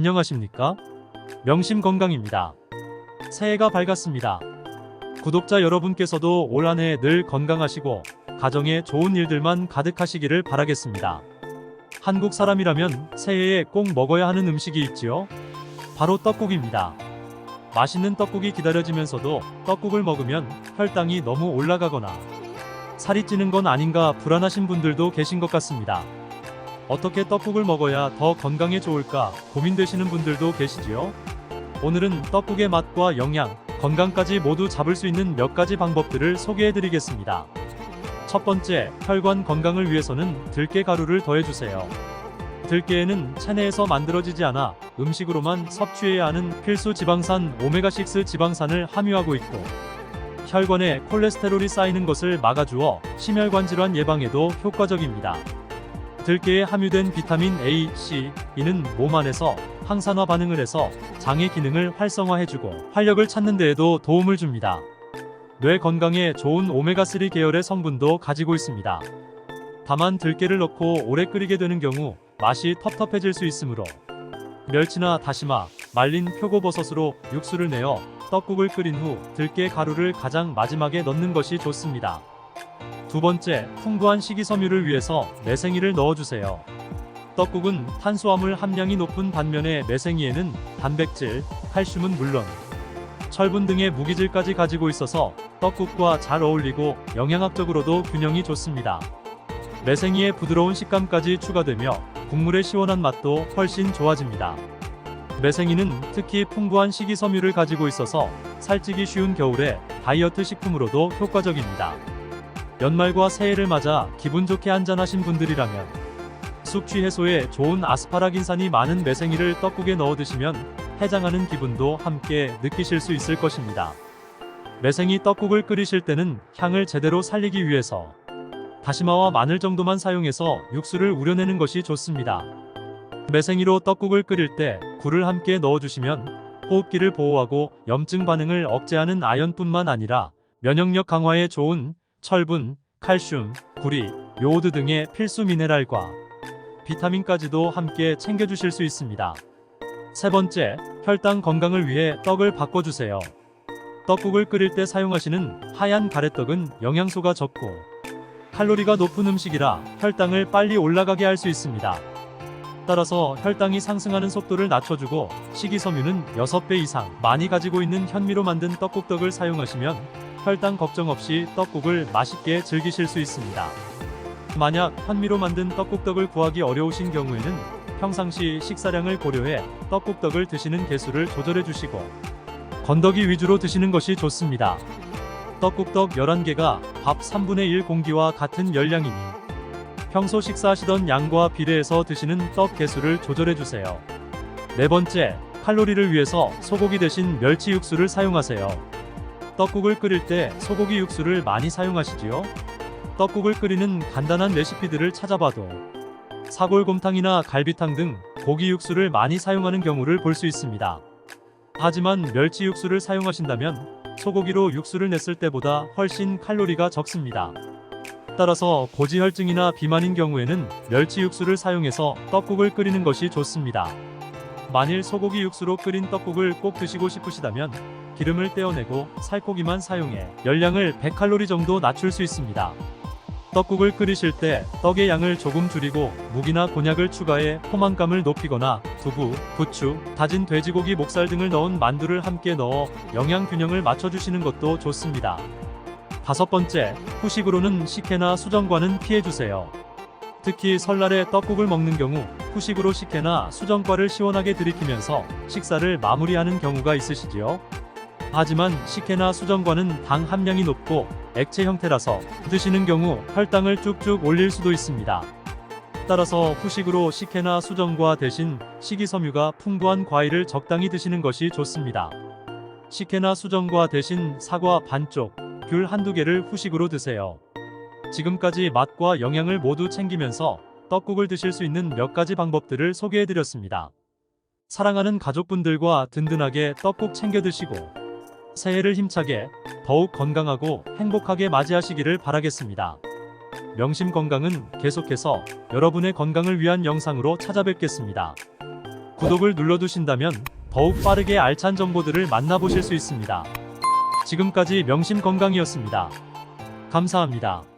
안녕하십니까? 명심건강입니다. 새해가 밝았습니다. 구독자 여러분께서도 올 한 해 늘 건강하시고 가정에 좋은 일들만 가득하시기를 바라겠습니다. 한국 사람이라면 새해에 꼭 먹어야 하는 음식이 있지요? 바로 떡국입니다. 맛있는 떡국이 기다려지면서도 떡국을 먹으면 혈당이 너무 올라가거나 살이 찌는 건 아닌가 불안하신 분들도 계신 것 같습니다. 어떻게 떡국을 먹어야 더 건강에 좋을까 고민되시는 분들도 계시지요? 오늘은 떡국의 맛과 영양, 건강까지 모두 잡을 수 있는 몇 가지 방법들을 소개해드리겠습니다. 첫 번째, 혈관 건강을 위해서는 들깨 가루를 더해주세요. 들깨에는 체내에서 만들어지지 않아 음식으로만 섭취해야 하는 필수 지방산 오메가6 지방산을 함유하고 있고 혈관에 콜레스테롤이 쌓이는 것을 막아주어 심혈관 질환 예방에도 효과적입니다. 들깨에 함유된 비타민 A, C, E는 몸 안에서 항산화 반응을 해서 장의 기능을 활성화해주고 활력을 찾는 데에도 도움을 줍니다. 뇌 건강에 좋은 오메가3 계열의 성분도 가지고 있습니다. 다만 들깨를 넣고 오래 끓이게 되는 경우 맛이 텁텁해질 수 있으므로 멸치나 다시마, 말린 표고버섯으로 육수를 내어 떡국을 끓인 후 들깨 가루를 가장 마지막에 넣는 것이 좋습니다. 두 번째, 풍부한 식이섬유를 위해서 매생이를 넣어주세요. 떡국은 탄수화물 함량이 높은 반면에 매생이에는 단백질, 칼슘은 물론 철분 등의 무기질까지 가지고 있어서 떡국과 잘 어울리고 영양학적으로도 균형이 좋습니다. 매생이의 부드러운 식감까지 추가되며 국물의 시원한 맛도 훨씬 좋아집니다. 매생이는 특히 풍부한 식이섬유를 가지고 있어서 살찌기 쉬운 겨울에 다이어트 식품으로도 효과적입니다. 연말과 새해를 맞아 기분 좋게 한잔하신 분들이라면 숙취 해소에 좋은 아스파라긴산이 많은 매생이를 떡국에 넣어 드시면 해장하는 기분도 함께 느끼실 수 있을 것입니다. 매생이 떡국을 끓이실 때는 향을 제대로 살리기 위해서 다시마와 마늘 정도만 사용해서 육수를 우려내는 것이 좋습니다. 매생이로 떡국을 끓일 때 굴을 함께 넣어주시면 호흡기를 보호하고 염증 반응을 억제하는 아연뿐만 아니라 면역력 강화에 좋은 철분, 칼슘, 구리, 요오드 등의 필수 미네랄과 비타민까지도 함께 챙겨주실 수 있습니다. 세 번째, 혈당 건강을 위해 떡을 바꿔주세요. 떡국을 끓일 때 사용하시는 하얀 가래떡은 영양소가 적고 칼로리가 높은 음식이라 혈당을 빨리 올라가게 할 수 있습니다. 따라서 혈당이 상승하는 속도를 낮춰주고 식이섬유는 6배 이상 많이 가지고 있는 현미로 만든 떡국떡을 사용하시면 혈당 걱정 없이 떡국을 맛있게 즐기실 수 있습니다. 만약 현미로 만든 떡국떡을 구하기 어려우신 경우에는 평상시 식사량을 고려해 떡국떡을 드시는 개수를 조절해 주시고 건더기 위주로 드시는 것이 좋습니다. 떡국떡 11개가 밥 3분의 1 공기와 같은 열량이니 평소 식사하시던 양과 비례해서 드시는 떡 개수를 조절해 주세요. 네 번째, 칼로리를 위해서 소고기 대신 멸치 육수를 사용하세요. 떡국을 끓일 때 소고기 육수를 많이 사용하시지요? 떡국을 끓이는 간단한 레시피들을 찾아봐도 사골곰탕이나 갈비탕 등 고기 육수를 많이 사용하는 경우를 볼 수 있습니다. 하지만 멸치 육수를 사용하신다면 소고기로 육수를 냈을 때보다 훨씬 칼로리가 적습니다. 따라서 고지혈증이나 비만인 경우에는 멸치 육수를 사용해서 떡국을 끓이는 것이 좋습니다. 만일 소고기 육수로 끓인 떡국을 꼭 드시고 싶으시다면 기름을 떼어내고 살코기만 사용해 열량을 100칼로리 정도 낮출 수 있습니다. 떡국을 끓이실 때 떡의 양을 조금 줄이고 묵이나 곤약을 추가해 포만감을 높이거나 두부, 부추, 다진 돼지고기 목살 등을 넣은 만두를 함께 넣어 영양 균형을 맞춰주시는 것도 좋습니다. 다섯 번째, 후식으로는 식혜나 수정과는 피해주세요. 특히 설날에 떡국을 먹는 경우 후식으로 식혜나 수정과를 시원하게 들이키면서 식사를 마무리하는 경우가 있으시지요? 하지만 식혜나 수정과는 당 함량이 높고 액체 형태라서 드시는 경우 혈당을 쭉쭉 올릴 수도 있습니다. 따라서 후식으로 식혜나 수정과 대신 식이섬유가 풍부한 과일을 적당히 드시는 것이 좋습니다. 식혜나 수정과 대신 사과 반쪽, 귤 한두 개를 후식으로 드세요. 지금까지 맛과 영양을 모두 챙기면서 떡국을 드실 수 있는 몇 가지 방법들을 소개해드렸습니다. 사랑하는 가족분들과 든든하게 떡국 챙겨 드시고 새해를 힘차게 더욱 건강하고 행복하게 맞이하시기를 바라겠습니다. 명심건강은 계속해서 여러분의 건강을 위한 영상으로 찾아뵙겠습니다. 구독을 눌러두신다면 더욱 빠르게 알찬 정보들을 만나보실 수 있습니다. 지금까지 명심건강이었습니다. 감사합니다.